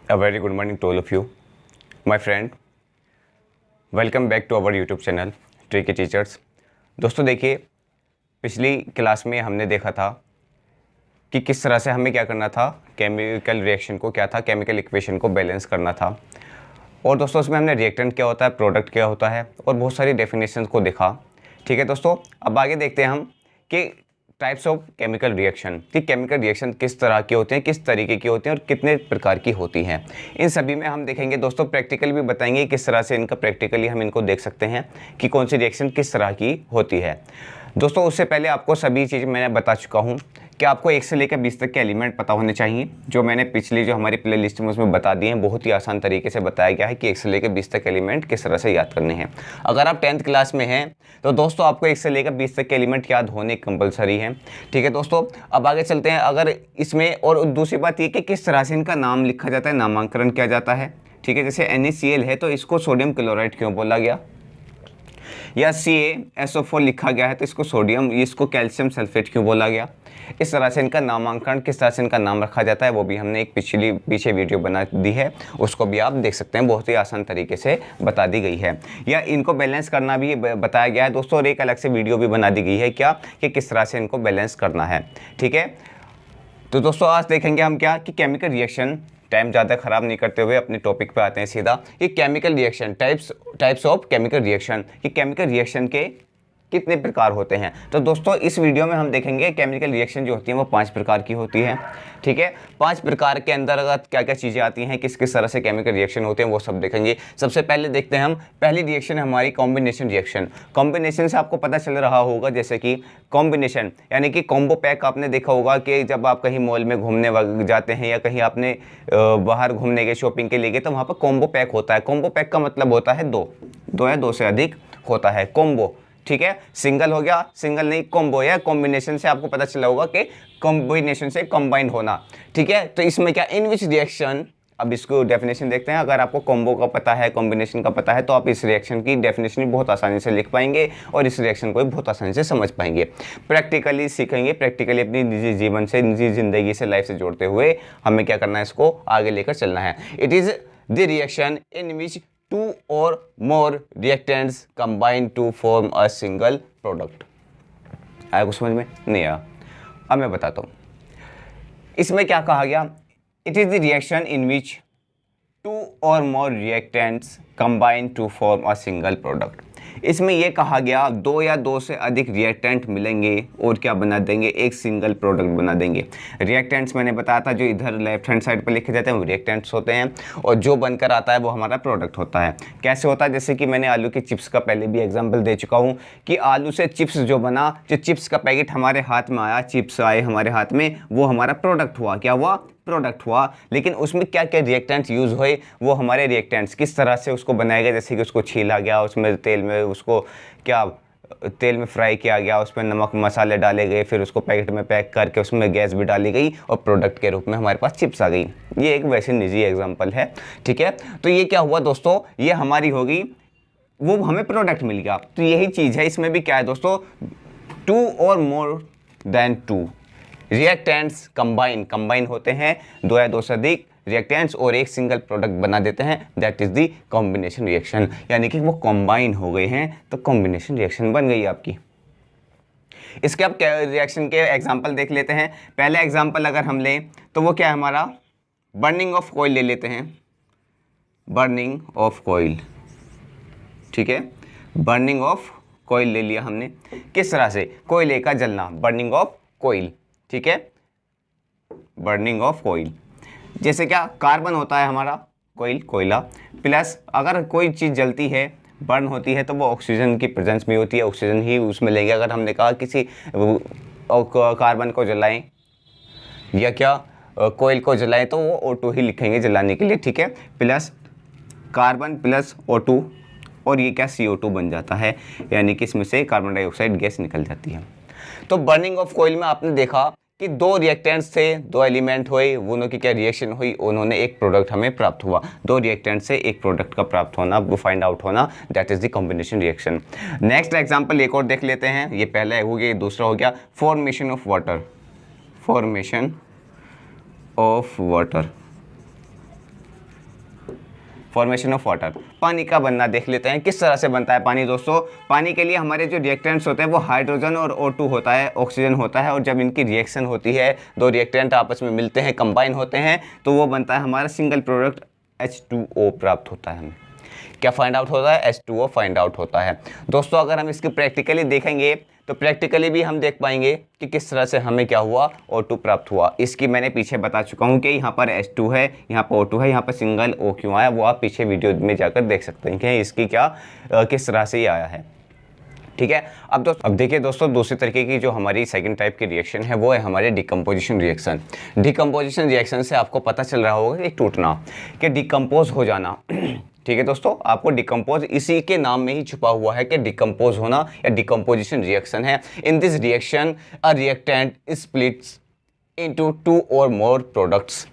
A very good morning to all of you, my friend. Welcome back to our YouTube channel tricky teachers. दोस्तों देखिए, पिछली class में हमने देखा था कि किस तरह से हमें क्या करना था, केमिकल रिएक्शन को क्या था, केमिकल इक्वेशन को बैलेंस करना था। और दोस्तों उसमें हमने रिएक्टेंट क्या होता है, प्रोडक्ट क्या होता है और बहुत सारी डेफिनेशंस को देखा। ठीक है दोस्तों, अब आगे देखते हैं हम कि टाइप्स ऑफ केमिकल रिएक्शन, कि केमिकल रिएक्शन किस तरह के होते हैं, किस तरीके की होती हैं और कितने प्रकार की होती हैं। इन सभी में हम देखेंगे दोस्तों, प्रैक्टिकल भी बताएंगे किस तरह से इनका प्रैक्टिकली हम इनको देख सकते हैं कि कौन सी रिएक्शन किस तरह की होती है। दोस्तों उससे पहले आपको सभी चीज़ मैंने बता चुका हूँ कि आपको 1 से लेकर 20 तक के एलिमेंट पता होने चाहिए, जो मैंने पिछली जो हमारी प्ले लिस्ट में उसमें बता दिए हैं। बहुत ही आसान तरीके से बताया गया है कि 1 से लेकर 20 तक एलिमेंट किस तरह से याद करने हैं। अगर आप 10th क्लास में हैं तो दोस्तों आपको 1 से लेकर 20 तक के एलिमेंट याद होने कंपलसरी है। ठीक है दोस्तों, अब आगे चलते हैं। अगर इसमें और दूसरी बात ये कि किस तरह से इनका नाम लिखा जाता है, नामांकन किया जाता है। ठीक है, जैसे NaCl है तो इसको सोडियम क्लोराइड क्यों बोला गया, या CaSO4 लिखा गया है तो इसको सोडियम, इसको कैल्शियम सल्फेट क्यों बोला गया। इस तरह से इनका नामांकन, किस तरह से इनका नाम रखा जाता है, वो भी हमने एक पीछे वीडियो बना दी है, उसको भी आप देख सकते हैं। बहुत ही आसान तरीके से बता दी गई है, या इनको बैलेंस करना भी बताया गया है दोस्तों, और एक अलग से वीडियो भी बना दी गई है क्या, कि किस तरह से इनको बैलेंस करना है। ठीक है, तो दोस्तों आज देखेंगे हम क्या कि केमिकल रिएक्शन, टाइम ज़्यादा ख़राब नहीं करते हुए अपने टॉपिक पे आते हैं सीधा। ये chemical reaction, types of chemical reaction, कि केमिकल रिएक्शन के कितने प्रकार होते हैं। तो दोस्तों इस वीडियो में हम देखेंगे केमिकल रिएक्शन जो होती है वो 5 प्रकार की होती है। ठीक है, 5 प्रकार के अंदर अगर क्या क्या चीज़ें आती हैं, किस किस तरह से केमिकल रिएक्शन होते हैं, वो सब देखेंगे। सबसे पहले देखते हैं हम, पहली रिएक्शन है हमारी कॉम्बिनेशन रिएक्शन। कॉम्बिनेशन से आपको पता चल रहा होगा जैसे कि कॉम्बिनेशन यानी कि कॉम्बो पैक। आपने देखा होगा कि जब आप कहीं मॉल में घूमने जाते हैं या कहीं आपने बाहर घूमने के शॉपिंग के लिए गए तो वहाँ पर कॉम्बो पैक होता है। कॉम्बो पैक का मतलब होता है दो या दो से अधिक होता है कॉम्बो। ठीक है, सिंगल हो गया, सिंगल नहीं कॉम्बो, या कॉम्बिनेशन से आपको पता चला होगा कि कॉम्बिनेशन से कंबाइंड होना। ठीक है, तो इसमें क्या, इन विच रिएक्शन, अब इसको डेफिनेशन देखते हैं। अगर आपको कॉम्बो का पता है, कॉम्बिनेशन का पता है, तो आप इस रिएक्शन की डेफिनेशन बहुत आसानी से लिख पाएंगे और इस रिएक्शन को भी बहुत आसानी से समझ पाएंगे। प्रैक्टिकली सीखेंगे, प्रैक्टिकली अपनी निजी जीवन से, निजी जिंदगी से, लाइफ से जोड़ते हुए हमें क्या करना है, इसको आगे लेकर चलना है। It is the reaction in which 2 or more reactants combine to form a single product। आया कुछ समझ में? नहीं आया? अब मैं बताता हूँ इसमें क्या कहा गया। It is the reaction in which 2 or more reactants combine to form a single product। इसमें यह कहा गया 2 या 2 से अधिक रिएक्टेंट मिलेंगे और क्या बना देंगे, एक सिंगल प्रोडक्ट बना देंगे। रिएक्टेंट्स मैंने बताया था, जो इधर लेफ्ट हैंड साइड पर लिखे जाते हैं वो रिएक्टेंट्स होते हैं, और जो बनकर आता है वो हमारा प्रोडक्ट होता है। कैसे होता है, जैसे कि मैंने आलू की चिप्स का पहले भी एग्जाम्पल दे चुका हूँ कि आलू से चिप्स जो बना, जो चिप्स का पैकेट हमारे हाथ में आया, चिप्स आए हमारे हाथ में, वो हमारा प्रोडक्ट हुआ। क्या हुआ, प्रोडक्ट हुआ। लेकिन उसमें क्या क्या रिएक्टेंट्स यूज़ हुए, वो हमारे रिएक्टेंट्स किस तरह से उसको बनाया गया, जैसे कि उसको छीला गया, उसमें तेल में उसको क्या तेल में फ्राई किया गया, उसमें नमक मसाले डाले गए, फिर उसको पैकेट में पैक करके उसमें गैस भी डाली गई और प्रोडक्ट के रूप में हमारे पास चिप्स आ गई। ये एक वैसे निजी एग्जाम्पल है। ठीक है, तो ये क्या हुआ दोस्तों, ये हमारी होगी, वो हमें प्रोडक्ट मिल गया। तो यही चीज़ है, इसमें भी क्या है दोस्तों, 2 or more than 2 reactants combine होते हैं, 2 या 2 से अधिक रिएक्टेंट्स और एक सिंगल प्रोडक्ट बना देते हैं। That is the combination reaction, यानी कि वो कंबाइन हो गए हैं तो कॉम्बिनेशन रिएक्शन बन गई आपकी। इसके अब रिएक्शन के एग्जांपल देख लेते हैं। पहले एग्जांपल अगर हम लें तो वो क्या है हमारा, बर्निंग ऑफ कोयल ले लेते हैं। बर्निंग ऑफ कोयल, ठीक है, बर्निंग ऑफ कोयल ले लिया हमने। किस तरह से, कोयले का जलना, बर्निंग ऑफ कोयल। ठीक है, बर्निंग ऑफ कोयल, जैसे क्या, कार्बन होता है हमारा कोयला, प्लस अगर कोई चीज़ जलती है, बर्न होती है, तो वो ऑक्सीजन की प्रेजेंस में होती है, ऑक्सीजन ही उसमें लेंगे। अगर हमने कहा किसी कार्बन को जलाएं या क्या कोयल को जलाएं तो वो O2 ही लिखेंगे जलाने के लिए। ठीक है, प्लस कार्बन प्लस O2, और ये क्या, CO2 बन जाता है, यानी कि इसमें से कार्बन डाइऑक्साइड गैस निकल जाती है। तो बर्निंग ऑफ कोयल में आपने देखा कि 2 रिएक्टेंट्स थे, 2 एलिमेंट हुए, उन्हों की क्या रिएक्शन हुई, उन्होंने एक प्रोडक्ट हमें प्राप्त हुआ। 2 रिएक्टेंट से एक प्रोडक्ट का प्राप्त होना, वो फाइंड आउट होना, that is the combination reaction. Next example एक और देख लेते हैं। ये पहला हो गया, दूसरा हो गया formation of water. Formation of water, formation of water, पानी का बनना देख लेते हैं। किस तरह से बनता है पानी दोस्तों? पानी के लिए हमारे जो रिएक्टेंट्स होते हैं वो हाइड्रोजन और O2 होता है, ऑक्सीजन होता है, और जब इनकी रिएक्शन होती है, दो रिएक्टेंट आपस में मिलते हैं, कंबाइन होते हैं, तो वो बनता है हमारा सिंगल प्रोडक्ट H2O प्राप्त होता है। हमें क्या फाइंड आउट होता है? H2O फाइंड आउट होता है दोस्तों। अगर हम इसकी प्रैक्टिकली देखेंगे तो प्रैक्टिकली भी हम देख पाएंगे कि किस तरह से हमें क्या हुआ, O2 प्राप्त हुआ। इसकी मैंने पीछे बता चुका हूँ कि यहाँ पर H2 है, यहाँ पर O2 है, यहाँ पर सिंगल O क्यों आया, वो आप पीछे वीडियो में जाकर देख सकते हैं कि इसकी क्या किस तरह से ये आया है। ठीक है। अब देखिए दोस्तों, दूसरी तरीके की जो हमारी सेकंड टाइप की रिएक्शन है वो है हमारे डिकम्पोजिशन रिएक्शन। डिकम्पोजिशन रिएक्शन से आपको पता चल रहा होगा कि टूटना, कि डिकम्पोज हो जाना। ठीक है दोस्तों, आपको डिकम्पोज इसी के नाम में ही छुपा हुआ है कि डिकम्पोज होना या डिकम्पोजिशन रिएक्शन है। इन this reaction a reactant splits into 2 और मोर प्रोडक्ट्स।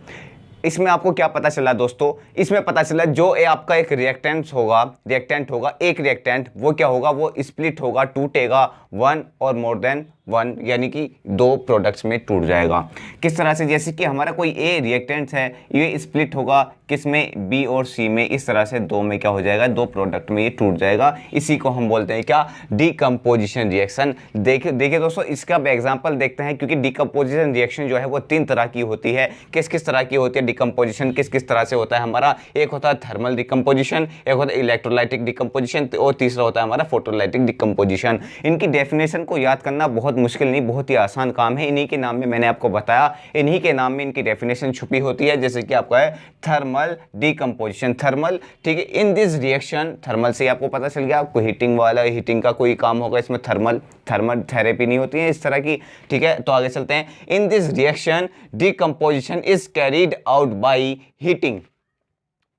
इसमें आपको क्या पता चला दोस्तों? इसमें पता चला जो आपका एक रिएक्टेंट होगा, एक रिएक्टेंट वो क्या होगा, वो स्प्लिट होगा, टूटेगा 1 और मोर देन 1, यानी कि 2 प्रोडक्ट्स में टूट जाएगा। किस तरह से? जैसे कि हमारा कोई ए रिएक्टेंट है, ये स्प्लिट होगा किस में, बी और सी में, इस तरह से 2 में क्या हो जाएगा, 2 प्रोडक्ट में ये टूट जाएगा। इसी को हम बोलते हैं क्या, डिकम्पोजिशन रिएक्शन। देखिए दोस्तों, इसका एग्जाम्पल देखते हैं, क्योंकि डिकम्पोजिशन रिएक्शन जो है वो 3 तरह की होती है। किस किस तरह की होती है डिकम्पोजिशन, किस किस तरह से होता है हमारा? एक होता है थर्मल डिकम्पोजिशन, एक होता है इलेक्ट्रोलाइटिक डिकम्पोजिशन, और तीसरा होता है हमारा फोटोलाइटिक डिकम्पोजिशन। इनकी डेफिनेशन को याद करना बहुत मुश्किल नहीं, बहुत ही आसान काम है। इन्हीं के नाम में मैंने आपको बताया, इन्हीं के नाम में इनकी डेफिनेशन छुपी होती है। जैसे कि आपका है थर्मल डिकम्पोजिशन, थर्मल। ठीक है, इन दिस रिएक्शन, थर्मल से आपको पता चल गया, आपको हीटिंग वाला, हीटिंग का कोई काम होगा इसमें, थर्मल थेरेपी नहीं होती है इस तरह की। ठीक है, तो आगे चलते हैं। इन this reaction decomposition is carried out by heating.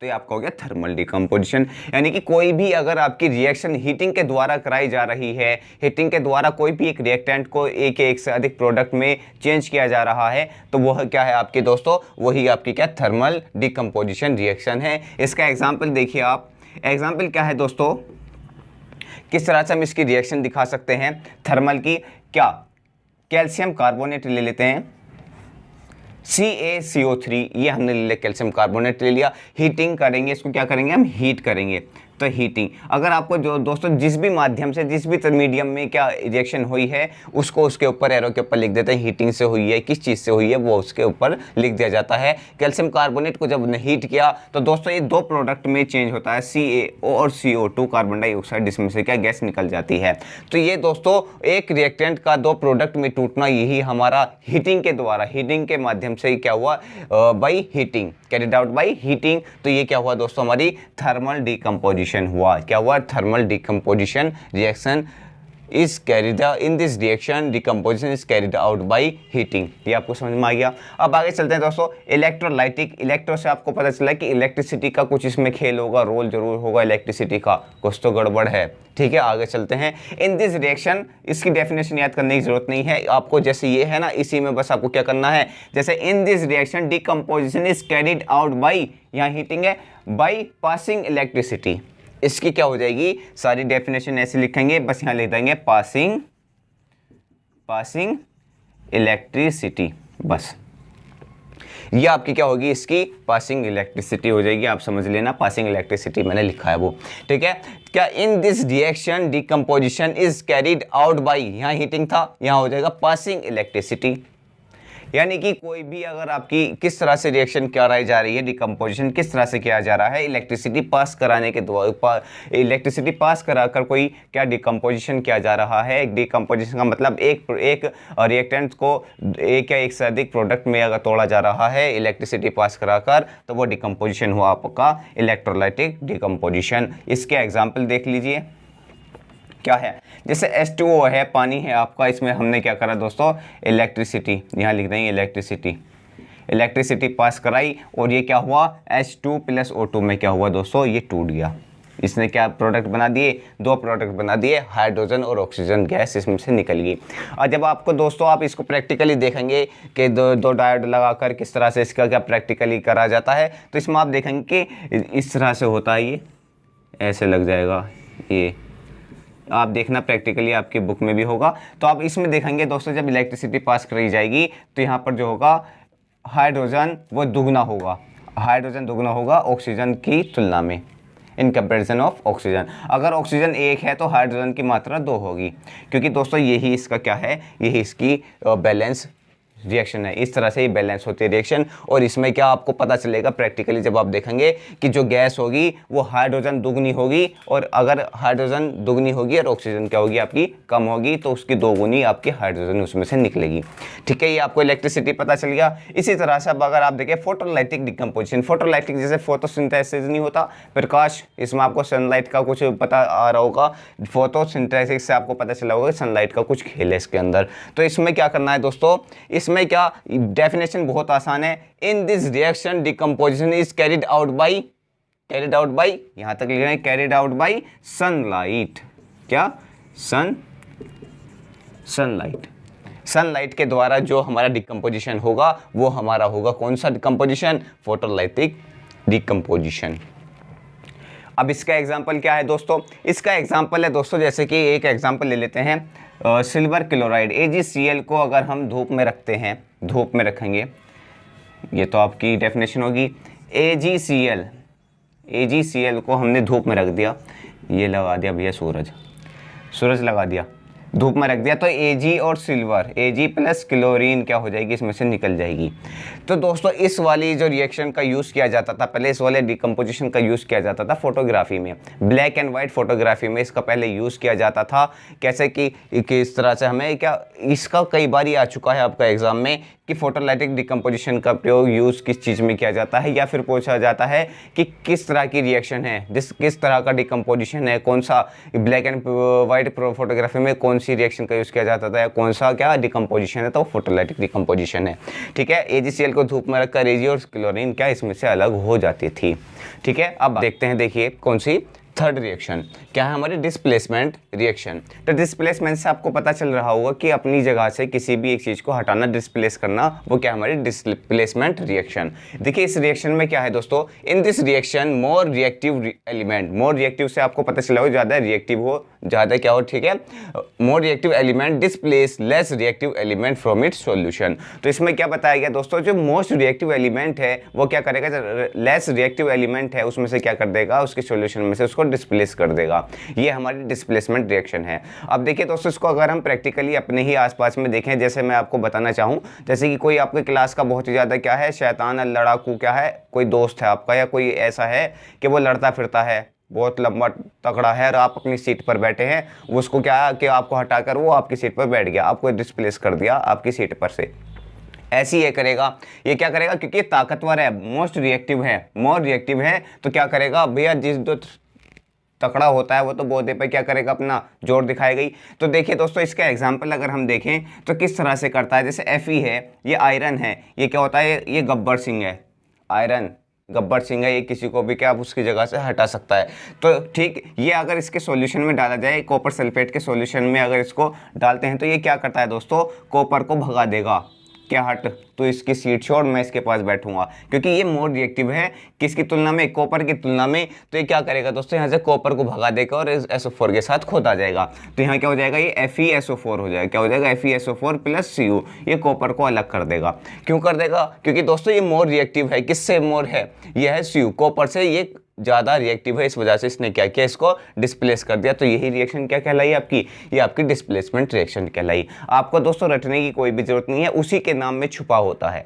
तो ये आपका हो गया थर्मल डिकम्पोजिशन, यानी कि कोई भी अगर आपकी रिएक्शन हीटिंग के द्वारा कराई जा रही है, हीटिंग के द्वारा कोई भी एक रिएक्टेंट को एक से अधिक प्रोडक्ट में चेंज किया जा रहा है, तो वह क्या है आपके दोस्तों, वही आपकी क्या, थर्मल डिकम्पोजिशन रिएक्शन है। इसका एग्जाम्पल देखिए आप, एग्जाम्पल क्या है दोस्तों, किस तरह से हम इसकी रिएक्शन दिखा सकते हैं थर्मल की। क्या, कैल्शियम कार्बोनेट ले लेते हैं, CaCO3, ये हमने ले लिया, कैल्शियम कार्बोनेट ले लिया। हीटिंग करेंगे, इसको क्या करेंगे हम, हीट करेंगे। तो हीटिंग, अगर आपको जो दोस्तों जिस भी माध्यम से, जिस भी मीडियम में क्या रिएक्शन हुई है, उसको उसके ऊपर एरो के ऊपर लिख देते हैं, हीटिंग से हुई है, किस चीज़ से हुई है वो उसके ऊपर लिख दिया जाता है। कैल्शियम कार्बोनेट को जब हीट किया तो दोस्तों ये 2 प्रोडक्ट में चेंज होता है, CaO और CO2, कार्बन डाइऑक्साइड, जिसमें से क्या गैस निकल जाती है। तो ये दोस्तों एक रिएक्टेंट का 2 प्रोडक्ट में टूटना, यही हमारा हीटिंग के द्वारा, हीटिंग के माध्यम से क्या हुआ, by heating, carried out by heating. तो ये क्या हुआ दोस्तों, हमारी थर्मल डिकम्पोजिशन हुआ। क्या हुआ, thermal decomposition reaction is carried, in this reaction decomposition is carried out by heating. ये आपको समझ में आ गया। अब आगे चलते हैं दोस्तों, इलेक्ट्रोलाइटिक। इलेक्ट्रो से आपको पता चला कि इलेक्ट्रिसिटी का कुछ इसमें खेल होगा, रोल जरूर होगा इलेक्ट्रिसिटी का, कुछ तो गड़बड़ है। ठीक है, आगे चलते हैं। इन दिस रिएक्शन, इसकी डेफिनेशन याद करने की जरूरत नहीं है आपको, जैसे ये है ना, इसी में बस आपको क्या करना है, जैसे इन this reaction decomposition is carried out by, यहाँ हीटिंग है, बाई पासिंग इलेक्ट्रिसिटी। इसकी क्या हो जाएगी, सारी डेफिनेशन ऐसे लिखेंगे, बस यहाँ लिख देंगे पासिंग इलेक्ट्रिसिटी, बस ये आपकी क्या होगी, इसकी पासिंग इलेक्ट्रिसिटी हो जाएगी। आप समझ लेना, पासिंग इलेक्ट्रिसिटी मैंने लिखा है वो। ठीक है, क्या, इन this reaction decomposition is carried out by, यहाँ हीटिंग था, यहाँ हो जाएगा पासिंग इलेक्ट्रिसिटी। यानी कि कोई भी अगर आपकी किस तरह से रिएक्शन कराई जा रही है, डिकम्पोजिशन किस तरह से किया जा रहा है, इलेक्ट्रिसिटी पास कराने के द्वारा, इलेक्ट्रिसिटी पास कराकर कोई क्या डिकम्पोजिशन किया जा रहा है। एक डिकम्पोजिशन का मतलब एक रिएक्टेंट को एक या एक से अधिक प्रोडक्ट में अगर तोड़ा जा रहा है इलेक्ट्रिसिटी पास कराकर, तो वो डिकम्पोजिशन हुआ आपका इलेक्ट्रोलाइटिक डिकम्पोजिशन। इसके एग्जाम्पल देख लीजिए, क्या है, जैसे H2O है, पानी है आपका, इसमें हमने क्या करा दोस्तों, इलेक्ट्रिसिटी, यहाँ लिख देंगे इलेक्ट्रिसिटी पास कराई, और ये क्या हुआ, H2 + O2 में क्या हुआ दोस्तों, ये टूट गया। इसने क्या प्रोडक्ट बना दिए, 2 प्रोडक्ट बना दिए, हाइड्रोजन और ऑक्सीजन गैस इसमें से निकल गई। और जब आपको दोस्तों, आप इसको प्रैक्टिकली देखेंगे कि दो डायोड लगाकर किस तरह से इसका क्या प्रैक्टिकली करा जाता है, तो इसमें आप देखेंगे कि इस तरह से होता है, ये ऐसे लग जाएगा, ये आप देखना प्रैक्टिकली आपकी बुक में भी होगा। तो आप इसमें देखेंगे दोस्तों, जब इलेक्ट्रिसिटी पास करी जाएगी तो यहाँ पर जो होगा हाइड्रोजन वो दुगना होगा, हाइड्रोजन दुगना होगा ऑक्सीजन की तुलना में, इन कंपेरिजन ऑफ ऑक्सीजन। अगर ऑक्सीजन 1 है तो हाइड्रोजन की मात्रा 2 होगी, क्योंकि दोस्तों यही इसका क्या है, यही इसकी बैलेंस रिएक्शन है। इस तरह से ये बैलेंस होती है रिएक्शन। और इसमें क्या आपको पता चलेगा प्रैक्टिकली जब आप देखेंगे कि जो गैस होगी वो हाइड्रोजन दुगनी होगी, और अगर हाइड्रोजन दुगनी होगी और ऑक्सीजन क्या होगी आपकी कम होगी, तो उसकी दोगुनी आपकी हाइड्रोजन उसमें से निकलेगी। ठीक है, ये आपको इलेक्ट्रिसिटी पता चल गया। इसी तरह से अब अगर आप देखें फोटोलाइटिक डिकम्पोजिशन, फोटोलाइटिक जैसे फोटोसिंथेसिस नहीं होता प्रकाश, इसमें आपको सनलाइट का कुछ पता आ रहा होगा, फोटोसिंथेसिस से आपको पता चला होगा सनलाइट का कुछ खेल है इसके अंदर। तो इसमें क्या करना है दोस्तों, इसमें क्या डेफिनेशन बहुत आसान है। इन this reaction decomposition is carried out by यहां तक लिख रहे हैं, कैरिड आउट बाई सनलाइट। क्या? सनलाइट के द्वारा जो हमारा डिकम्पोजिशन होगा वो हमारा होगा कौन सा डिकम्पोजिशन? Photolytic decomposition. अब इसका एग्जाम्पल क्या है दोस्तों? इसका एग्जाम्पल है दोस्तों, जैसे कि एक एग्जाम्पल ले लेते हैं, सिल्वर क्लोराइड AgCl को अगर हम धूप में रखते हैं, धूप में रखेंगे, ये तो आपकी डेफिनेशन होगी। AgCl को हमने धूप में रख दिया, ये लगा दिया भैया सूरज लगा दिया, धूप में रख दिया, तो Ag और सिल्वर, Ag प्लस क्लोरीन क्या हो जाएगी, इसमें से निकल जाएगी। तो दोस्तों इस वाली जो रिएक्शन का यूज़ किया जाता था पहले, इस वाले डिकम्पोजिशन का यूज़ किया जाता था फोटोग्राफी में, ब्लैक एंड वाइट फोटोग्राफी में इसका पहले यूज़ किया जाता था। कैसे कि इस तरह से हमें क्या, इसका कई बार ही आ चुका है आपका एग्जाम में कि फोटोलाइटिक डिकम्पोजिशन का प्रयोग यूज़ किस चीज़ में किया जाता है, या फिर पूछा जाता है कि किस तरह की रिएक्शन है, किस तरह का डिकम्पोजिशन है, कौन सा ब्लैक एंड वाइट फोटोग्राफी में कौन सी रिएक्शन का यूज़ किया जाता था, या कौन सा क्या डिकम्पोजिशन है, तो फोटोलाइटिक डिकम्पोजिशन है। ठीक है, AgCl को धूप में रखकर Ag और क्लोरीन क्या इसमें से अलग हो जाती थी। ठीक है, अब देखते हैं, देखिए कौन सी थर्ड रिएक्शन क्या है हमारी, डिस्प्लेसमेंट रिएक्शन। तो डिस्प्लेसमेंट से आपको पता चल रहा होगा कि अपनी जगह से किसी भी एक चीज़ को हटाना, डिस्प्लेस करना, वो क्या हमारी डिस्प्लेसमेंट रिएक्शन। देखिए इस रिएक्शन में क्या है दोस्तों, इन this reaction more reactive element, more reactive से आपको पता चला हो ज़्यादा रिएक्टिव हो, ज़्यादा क्या हो, ठीक है, more reactive element displace less reactive element from its solution. तो इसमें क्या बताया गया दोस्तों, जो मोस्ट रिएक्टिव एलिमेंट है वो क्या करेगा, लेस रिएक्टिव एलिमेंट है उसमें से क्या कर देगा, उसके सॉल्यूशन में से उसको डिस्प्लेस कर देगा। ये हमारी डिस्प्लेसमेंट रिएक्शन है। अब देखिए दोस्तों इसको अगर हम प्रैक्टिकली अपने ही आसपास में देखें, जैसे मैं आपको बताना चाहूँ, जैसे कि कोई आपके क्लास का बहुत ही ज़्यादा क्या है, शैतान लड़ाकू क्या है, कोई दोस्त है आपका, या कोई ऐसा है कि वो लड़ता फिरता है, बहुत लंबा तगड़ा है, और आप अपनी सीट पर बैठे हैं, उसको क्या है कि आपको हटाकर वो आपकी सीट पर बैठ गया, आपको डिस्प्लेस कर दिया आपकी सीट पर से। ऐसी ये करेगा, ये क्या करेगा, क्योंकि ये ताकतवर है, मोस्ट रिएक्टिव है, मोर रिएक्टिव है, तो क्या करेगा भैया, जिस जो तकड़ा होता है वो तो बोधे पे क्या करेगा, अपना जोर दिखाएगा ही। तो देखिए दोस्तों इसका एग्जाम्पल अगर हम देखें तो किस तरह से करता है, जैसे Fe है, ये आयरन है, ये क्या होता है, ये गब्बर सिंह है, आयरन गब्बर सिंह है, ये किसी को भी क्या आप उसकी जगह से हटा सकता है। तो ठीक, ये अगर इसके सॉल्यूशन में डाला जाए, कॉपर सल्फेट के सॉल्यूशन में अगर इसको डालते हैं, तो ये क्या करता है दोस्तों, कॉपर को भगा देगा, क्या हट, तो इसकी सीट छोड़, मैं इसके पास बैठूंगा, क्योंकि ये मोर रिएक्टिव है किसकी तुलना में, कॉपर की तुलना में। तो ये क्या करेगा दोस्तों, यहाँ से कॉपर को भगा देगा और SO4 के साथ खोदा जाएगा। तो यहाँ क्या हो जाएगा, ये FeSO4 हो जाएगा, क्या हो जाएगा, FeSO4 प्लस Cu, ये कॉपर को अलग कर देगा। क्यों कर देगा, क्योंकि दोस्तों ये मोर रिएक्टिव है, किससे मोर है, ये है Cu, कॉपर से ये ज़्यादा रिएक्टिव है, इस वजह से इसने क्या किया, इसको डिस्प्लेस कर दिया। तो यही रिएक्शन क्या कहलाई आपकी, ये आपकी डिस्प्लेसमेंट रिएक्शन कहलाई। आपको दोस्तों रटने की कोई भी जरूरत नहीं है, उसी के नाम में छुपा होता है।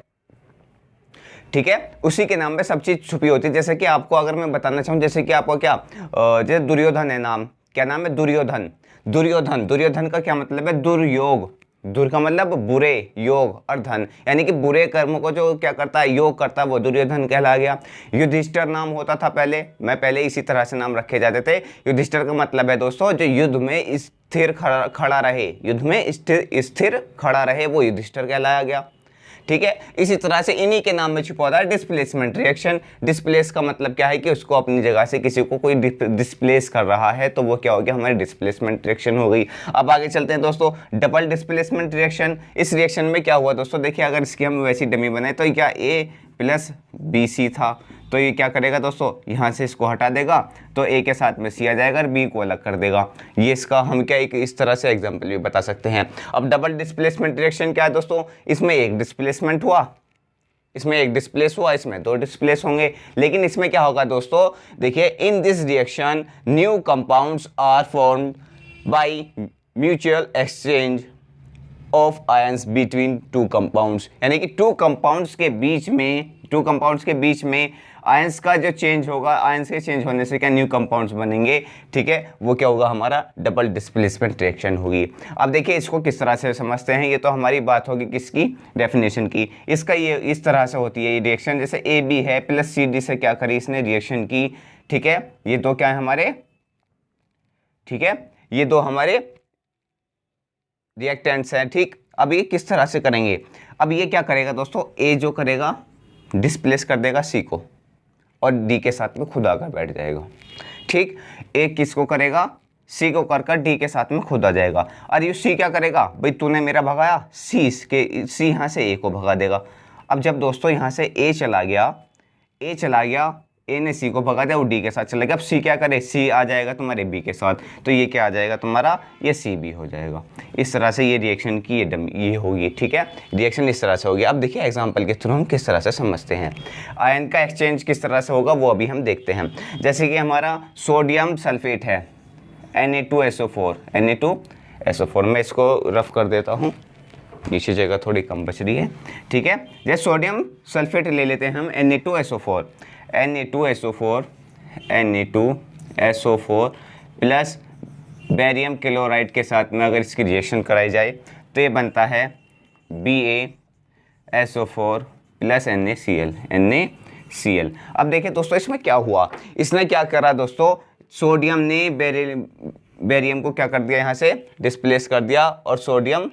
ठीक है, उसी के नाम पे सब चीज़ छुपी होती है। जैसे कि आपको अगर मैं बताना चाहूँ, जैसे कि आपको क्या, जैसे दुर्योधन है नाम, क्या नाम है, दुर्योधन का क्या मतलब है, दुर्योग, दुर का मतलब बुरे, योग और धन, यानी कि बुरे कर्म को जो क्या करता है, योग करता है, वो दुर्योधन कहला गया। युधिष्ठिर नाम होता था पहले, पहले इसी तरह से नाम रखे जाते थे। युधिष्ठिर का मतलब है दोस्तों जो युद्ध में स्थिर खड़ा रहे, युद्ध में स्थिर खड़ा रहे, वो युधिष्ठिर कहलाया गया। ठीक है, इसी तरह से इन्हीं के नाम में छुपा होता है डिस्प्लेसमेंट रिएक्शन। डिस्प्लेस का मतलब क्या है कि उसको अपनी जगह से किसी को कोई डिस्प्लेस कर रहा है, तो वो क्या हो गया, हमारी डिस्प्लेसमेंट रिएक्शन हो गई। अब आगे चलते हैं दोस्तों, डबल डिस्प्लेसमेंट रिएक्शन। इस रिएक्शन में क्या हुआ दोस्तों, देखिए अगर इसकी हम वैसी डमी बनाए तो क्या A प्लस BC था, तो ये क्या करेगा दोस्तों, यहाँ से इसको हटा देगा, तो A के साथ में C आ जाएगा और B को अलग कर देगा। ये इसका हम क्या एक इस तरह से एग्जांपल भी बता सकते हैं। अब डबल डिस्प्लेसमेंट रिएक्शन क्या है दोस्तों, इसमें एक डिस्प्लेसमेंट हुआ, इसमें एक डिस्प्लेस हुआ, इसमें दो डिस्प्लेस होंगे। लेकिन इसमें क्या होगा दोस्तों, देखिए in this reaction new compounds are formed by mutual exchange of ions between two compounds, यानी कि टू कंपाउंड्स के बीच में आयंस का जो चेंज होगा, आयंस के चेंज होने से क्या न्यू कंपाउंड्स बनेंगे, ठीक है, वो क्या होगा, हमारा डबल डिस्प्लेसमेंट रिएक्शन होगी। अब देखिए इसको किस तरह से समझते हैं, ये तो हमारी बात होगी किसकी, डेफिनेशन की। इसका ये इस तरह से होती है ये रिएक्शन, जैसे ए बी है प्लस सी डी से क्या करी इसने रिएक्शन की, ठीक है, ये दो क्या है हमारे, ठीक है, ये दो हमारे रिएक्टेंट्स हैं, ठीक। अब ये किस तरह से करेंगे, अब ये क्या करेगा दोस्तों, ए जो करेगा डिस्प्लेस कर देगा सी को और डी के साथ में खुद आकर बैठ जाएगा, ठीक। ए किसको करेगा, सी को कर डी के साथ में खुद आ जाएगा। और ये सी क्या करेगा, भाई तूने मेरा भगाया, सी यहाँ से ए को भगा देगा। अब जब दोस्तों यहाँ से ए चला गया, ए ने सी को भगा दिया, वो डी के साथ चला गया। अब सी क्या करे, सी आ जाएगा तुम्हारे बी के साथ, तो ये क्या आ जाएगा तुम्हारा, ये सी बी हो जाएगा। इस तरह से ये रिएक्शन की ये होगी, ठीक है, रिएक्शन इस तरह से होगी। अब देखिए एग्जांपल के थ्रू हम किस तरह से समझते हैं आयन का एक्सचेंज किस तरह से होगा, वो अभी हम देखते हैं। जैसे कि हमारा सोडियम सल्फेट है Na2SO4, Na2SO4, मैं इसको रफ कर देता हूँ, नीचे जगह थोड़ी कम बच रही है, ठीक है। जैसे सोडियम सल्फेट ले लेते हैं हम Na2SO4 प्लस बेरियम क्लोराइड के साथ में अगर इसकी रिएक्शन कराई जाए तो ये बनता है BaSO4 प्लस NaCl। अब देखिए दोस्तों इसमें क्या हुआ, इसने क्या करा दोस्तों, सोडियम ने बेरियम को क्या कर दिया, यहाँ से डिस्प्लेस कर दिया, और सोडियम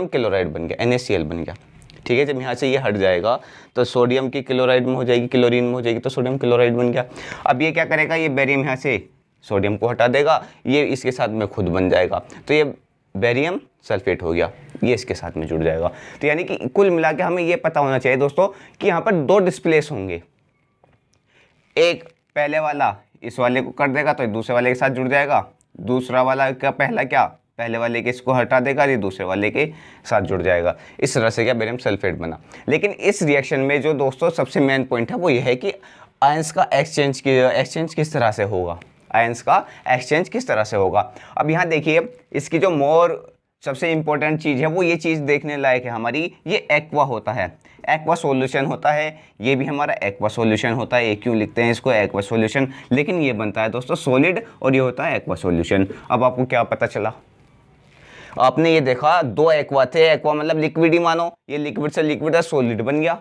क्लोराइड बन गया, NaCl बन गया, ठीक है। जब यहाँ से ये हट जाएगा तो सोडियम की क्लोराइड में हो जाएगी, क्लोरीन में हो जाएगी, तो सोडियम क्लोराइड बन गया। अब ये क्या करेगा, ये बेरियम यहाँ से सोडियम को हटा देगा, ये इसके साथ में खुद बन जाएगा, तो ये बेरियम सल्फेट हो गया, ये इसके साथ में जुड़ जाएगा। तो यानी कि कुल मिला के हमें ये पता होना चाहिए दोस्तों कि यहाँ पर दो डिस्प्लेस होंगे, एक पहले वाला इस वाले को कर देगा तो दूसरे वाले के साथ जुड़ जाएगा, दूसरा वाला का पहले वाले के इसको हटा देगा, ये दूसरे वाले के साथ जुड़ जाएगा। इस तरह से क्या बेरियम सल्फेट बना। लेकिन इस रिएक्शन में जो दोस्तों सबसे मेन पॉइंट है वो ये है कि आयंस का एक्सचेंज किस तरह से होगा, अब यहाँ देखिए इसकी जो सबसे इंपॉर्टेंट चीज़ है वो ये चीज़ देखने लायक है हमारी, ये एक्वा होता है, एक्वा सॉल्यूशन होता है, ये भी हमारा एक्वा सॉल्यूशन होता है। ये क्यों लिखते हैं इसको एक्वा सॉल्यूशन, लेकिन ये बनता है दोस्तों सॉलिड और ये होता है एक्वा सॉल्यूशन। अब आपको क्या पता चला, आपने ये देखा दो एक्वा थे, एक्वा मतलब लिक्विड ही मानो, ये लिक्विड से लिक्विड है सॉलिड बन गया।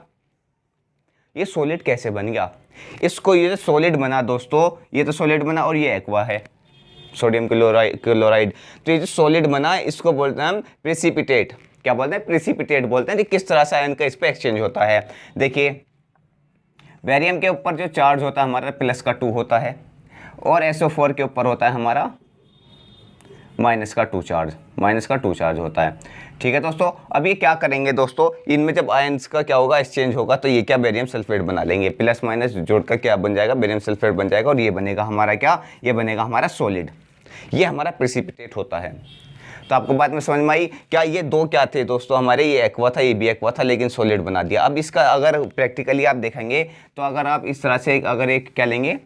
ये सॉलिड कैसे बन गया, इसको ये सॉलिड बना दोस्तों, ये तो सॉलिड बना और ये एक्वा है सोडियम क्लोराइड, तो ये जो सॉलिड बना इसको बोलते हैं हम प्रेसिपिटेट। क्या बोलते हैं, प्रेसिपिटेट बोलते हैं। किस तरह से आयन का इस पर एक्सचेंज होता है, देखिए बेरियम के ऊपर जो चार्ज होता है हमारा प्लस का 2 होता है, और SO4 के ऊपर होता है हमारा माइनस का 2 चार्ज होता है, ठीक है दोस्तों। अब ये क्या करेंगे दोस्तों, इनमें जब आयंस का क्या होगा एक्सचेंज होगा तो ये क्या बेरियम सल्फेट बना लेंगे, प्लस माइनस जोड़कर क्या बन जाएगा, बेरियम सल्फेट बन जाएगा, और ये बनेगा हमारा क्या, ये बनेगा हमारा सॉलिड, ये हमारा प्रेसिपिटेट होता है। तो आपको बात में समझ में आई, क्या ये दो क्या थे दोस्तों हमारे, ये एक्वा था, ये भी एक्वा था, लेकिन सॉलिड बना दिया। अब इसका अगर प्रैक्टिकली आप देखेंगे तो अगर आप इस तरह से अगर एक क्या लेंगे,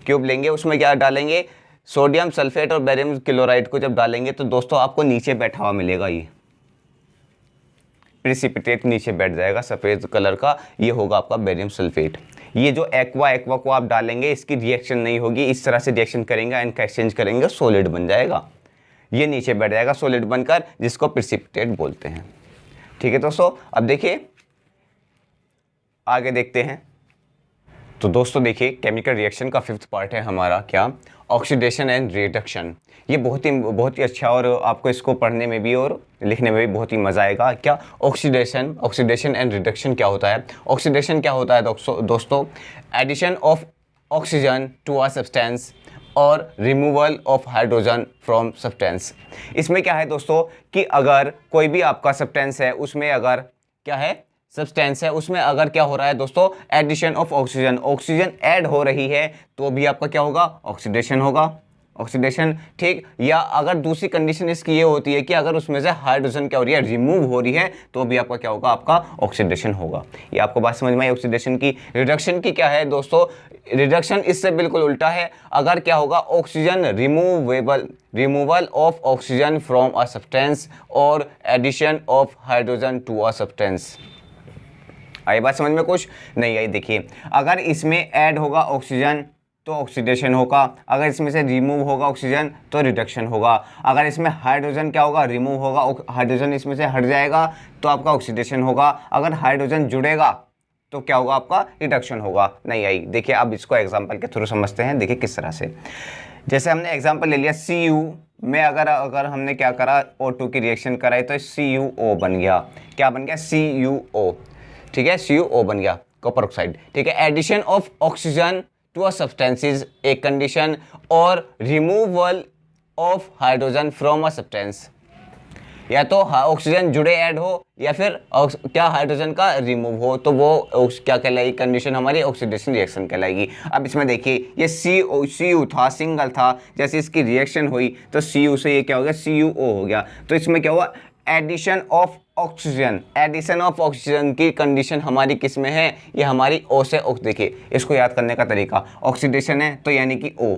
क्यूब लेंगे, उसमें क्या डालेंगे, सोडियम सल्फेट और बेरियम क्लोराइड को जब डालेंगे तो दोस्तों आपको नीचे बैठा हुआ मिलेगा, ये प्रेसिपिटेट नीचे बैठ जाएगा सफ़ेद कलर का, ये होगा आपका बेरियम सल्फेट। ये जो एक्वा को आप डालेंगे इसकी रिएक्शन नहीं होगी, इस तरह से रिएक्शन करेंगे, इनका एक्सचेंज करेंगे, सॉलिड बन जाएगा, ये नीचे बैठ जाएगा सॉलिड बनकर, जिसको प्रेसिपिटेट बोलते हैं, ठीक है दोस्तों। अब देखिए आगे देखते हैं। तो दोस्तों देखिए केमिकल रिएक्शन का 5th पार्ट है हमारा क्या, ऑक्सीडेशन एंड रिडक्शन। ये बहुत ही अच्छा, और आपको इसको पढ़ने में भी और लिखने में भी बहुत ही मज़ा आएगा। क्या ऑक्सीडेशन एंड रिडक्शन क्या होता है, ऑक्सीडेशन क्या होता है दोस्तों, addition of oxygen to a substance और removal of hydrogen from substance. इसमें क्या है दोस्तों कि अगर कोई भी आपका सब्सटेंस है, उसमें अगर क्या है सब्सटेंस है, उसमें अगर क्या हो रहा है दोस्तों, एडिशन ऑफ ऑक्सीजन ऐड हो रही है, तो भी आपका क्या होगा, ऑक्सीडेशन होगा। ऑक्सीडेशन, ठीक। या अगर दूसरी कंडीशन इसकी ये होती है कि अगर उसमें से हाइड्रोजन क्या हो रही है, रिमूव हो रही है, तो भी आपका क्या होगा, आपका ऑक्सीडेशन होगा। ये आपको बात समझ में आई ऑक्सीडेशन की। रिडक्शन की क्या है दोस्तों, रिडक्शन इससे बिल्कुल उल्टा है। अगर क्या होगा, oxygen removal of oxygen from a substance और addition of hydrogen to a substance. आई बात समझ में कुछ नहीं आई? देखिए, अगर इसमें ऐड होगा ऑक्सीजन तो ऑक्सीडेशन होगा, अगर इसमें से रिमूव होगा ऑक्सीजन तो रिडक्शन होगा, अगर इसमें हाइड्रोजन क्या होगा, रिमूव होगा, हाइड्रोजन इसमें से हट जाएगा तो आपका ऑक्सीडेशन होगा, अगर हाइड्रोजन जुड़ेगा तो क्या होगा, आपका रिडक्शन होगा। नहीं आई? देखिए, अब इसको एग्जाम्पल के थ्रू समझते हैं। देखिए किस तरह से, जैसे हमने एग्जाम्पल ले लिया Cu में, अगर हमने क्या करा, O2 की रिएक्शन कराई तो CuO बन गया। क्या बन गया? CuO, ठीक है, CuO बन गया, कॉपर ऑक्साइड, ठीक है। Addition of oxygen to a substances एक कंडीशन, और removal of hydrogen from a substance, या तो ऑक्सीजन जुड़े ऐड हो या फिर क्या हाइड्रोजन का रिमूव हो, तो वो क्या कहलाएगी, कंडीशन हमारी ऑक्सीडेशन रिएक्शन कहलाएगी। अब इसमें देखिए, ये Cu था, सिंगल था, जैसे इसकी रिएक्शन हुई तो Cu से ये क्या हो गया, CuO हो गया। तो इसमें क्या हुआ, addition of oxygen, addition of oxygen की कंडीशन हमारी किस में है, ये हमारी O से देखिए इसको याद करने का तरीका, ऑक्सीडेशन है तो यानी कि O,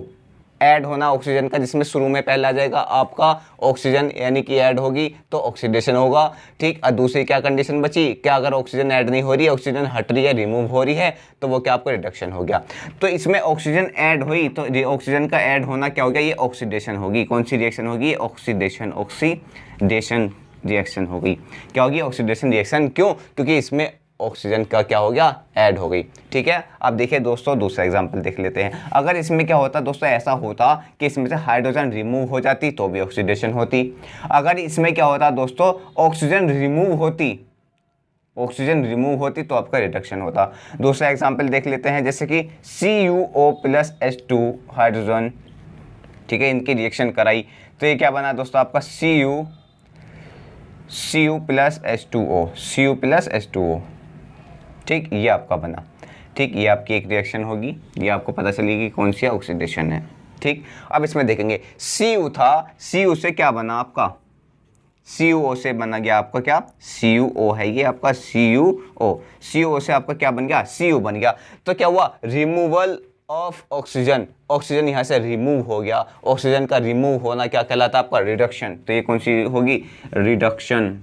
ऐड होना ऑक्सीजन का, जिसमें शुरू में पहला आ जाएगा आपका ऑक्सीजन, यानी कि ऐड होगी तो ऑक्सीडेशन होगा, ठीक। और दूसरी क्या कंडीशन बची, क्या अगर ऑक्सीजन ऐड नहीं हो रही है, ऑक्सीजन हट रही है, रिमूव हो रही है, तो वो क्या, आपको रिडक्शन हो गया। तो इसमें ऑक्सीजन ऐड हुई तो ऑक्सीजन का ऐड होना क्या हो गया, ये ऑक्सीडेशन होगी। कौन सी रिएक्शन होगी, ऑक्सीडेशन रिएक्शन होगी। क्या होगी, ऑक्सीडेशन रिएक्शन। क्यों? क्योंकि इसमें ऑक्सीजन का क्या हो गया, ऐड हो गई, ठीक है। अब देखिए दोस्तों, दूसरा एग्जांपल देख लेते हैं। अगर इसमें क्या होता दोस्तों, ऐसा होता कि इसमें से हाइड्रोजन रिमूव हो जाती तो भी ऑक्सीडेशन होती। अगर इसमें क्या होता दोस्तों, ऑक्सीजन रिमूव होती तो आपका रिडक्शन होता। दूसरा एग्जाम्पल देख लेते हैं, जैसे कि CuO+H2 हाइड्रोजन, ठीक है, इनकी रिएक्शन कराई तो ये क्या बना दोस्तों, आपका Cu+H2O, ठीक, ये आपका बना, ठीक। ये आपकी एक रिएक्शन होगी, ये आपको पता चलेगी कौन सी ऑक्सीडेशन है, ठीक। अब इसमें देखेंगे, Cu था, Cu से क्या बना आपका, CuO से बना गया आपका क्या, CuO है ये आपका CuO से आपका क्या बन गया, Cu बन गया। तो क्या हुआ, रिमूवल ऑफ ऑक्सीजन, ऑक्सीजन यहाँ से रिमूव हो गया, ऑक्सीजन का रिमूव होना क्या कहलाता है, आपका रिडक्शन। तो ये कौन सी होगी, रिडक्शन,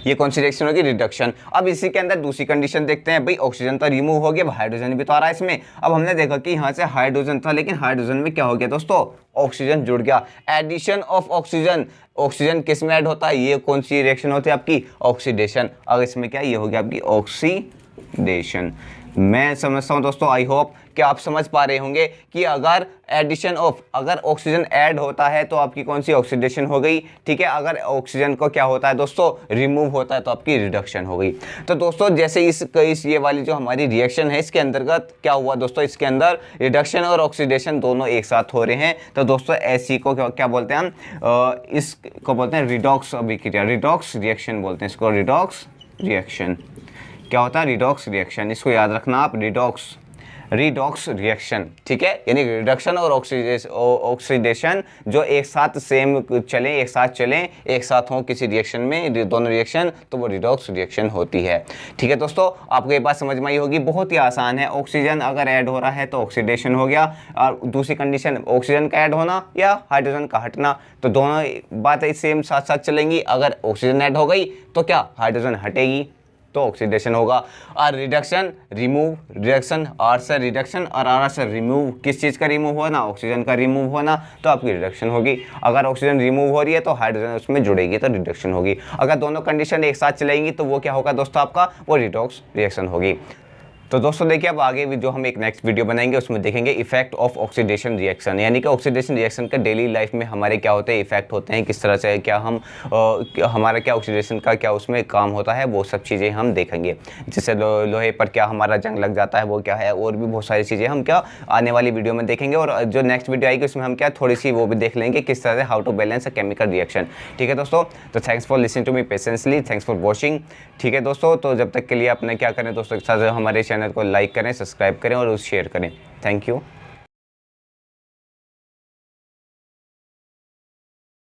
ये कौन सी रिएक्शन होगी, रिडक्शन। अब इसी के अंदर दूसरी कंडीशन देखते हैं, भाई ऑक्सीजन तो रिमूव हो गया, हाइड्रोजन भी तो आ रहा है इसमें। अब हमने देखा कि यहाँ से हाइड्रोजन था, लेकिन हाइड्रोजन में क्या हो गया दोस्तों, ऑक्सीजन जुड़ गया। एडिशन ऑफ ऑक्सीजन, ऑक्सीजन किस में ऐड होता है, ये कौन सी रिएक्शन होती है आपकी, ऑक्सीडेशन। अब इसमें क्या, ये हो गया आपकी ऑक्सीडेशन। मैं समझता हूँ दोस्तों, आई होप कि आप समझ पा रहे होंगे कि अगर अगर ऑक्सीजन ऐड होता है तो आपकी कौन सी ऑक्सीडेशन हो गई, ठीक है। अगर ऑक्सीजन को क्या होता है दोस्तों, रिमूव होता है तो आपकी रिडक्शन हो गई। तो दोस्तों जैसे इस ये वाली जो हमारी रिएक्शन है, इसके अंतर्गत क्या हुआ दोस्तों, इसके अंदर रिडक्शन और ऑक्सीडेशन दोनों एक साथ हो रहे हैं। तो दोस्तों ऐसी को क्या बोलते हैं हम, इसको बोलते हैं रिडॉक्स अभिक्रिया, रिडॉक्स रिएक्शन बोलते हैं इसको, रिडॉक्स रिएक्शन। क्या होता है, रिडॉक्स रिएक्शन, इसको याद रखना आप, रिडॉक्स रिएक्शन, ठीक है। यानी रिडक्शन और ऑक्सीडेशन जो एक साथ चलें, एक साथ हों किसी रिएक्शन में, दोनों रिएक्शन, तो वो रिडॉक्स रिएक्शन होती है, ठीक है। दोस्तों आपको ये बात समझ में आई होगी, बहुत ही आसान है। ऑक्सीजन अगर ऐड हो रहा है तो ऑक्सीडेशन हो गया, और दूसरी कंडीशन ऑक्सीजन का ऐड होना या हाइड्रोजन का हटना, तो दोनों बातें सेम साथ साथ चलेंगी। अगर ऑक्सीजन ऐड हो गई तो क्या, हाइड्रोजन हटेगी तो ऑक्सीडेशन होगा। और रिडक्शन, रिडक्शन, आर से रिडक्शन और आर से रिमूव, किस चीज़ का रिमूव होना, ऑक्सीजन का रिमूव होना, तो आपकी रिडक्शन होगी। अगर ऑक्सीजन रिमूव हो रही है तो हाइड्रोजन उसमें जुड़ेगी तो रिडक्शन होगी। अगर दोनों कंडीशन एक साथ चलेंगी तो वो क्या होगा दोस्तों, आपका वो रिडॉक्स रिएक्शन होगी। तो दोस्तों देखिए, अब आगे भी जो हम एक नेक्स्ट वीडियो बनाएंगे उसमें देखेंगे इफेक्ट ऑफ ऑक्सीडेशन रिएक्शन, यानी कि ऑक्सीडेशन रिएक्शन का डेली लाइफ में हमारे क्या होते हैं, इफेक्ट होते हैं, किस तरह से क्या हम हमारा क्या ऑक्सीडेशन का क्या उसमें काम होता है, वो सब चीज़ें हम देखेंगे। जैसे लोहे पर क्या हमारा जंग लग जाता है, वो क्या है, और भी बहुत सारी चीज़ें हम क्या आने वाली वीडियो में देखेंगे। और जो नेक्स्ट वीडियो आएगी उसमें हम क्या थोड़ी सी वो भी देख लेंगे, किस तरह से how to balance a chemical reaction, ठीक है दोस्तों। तो thanks for listening to me patiently, thanks for watching, ठीक है दोस्तों। तो जब तक के लिए अपने क्या करें दोस्तों के साथ हमारे चैनल को लाइक करें, सब्सक्राइब करें और शेयर करें। Thank you.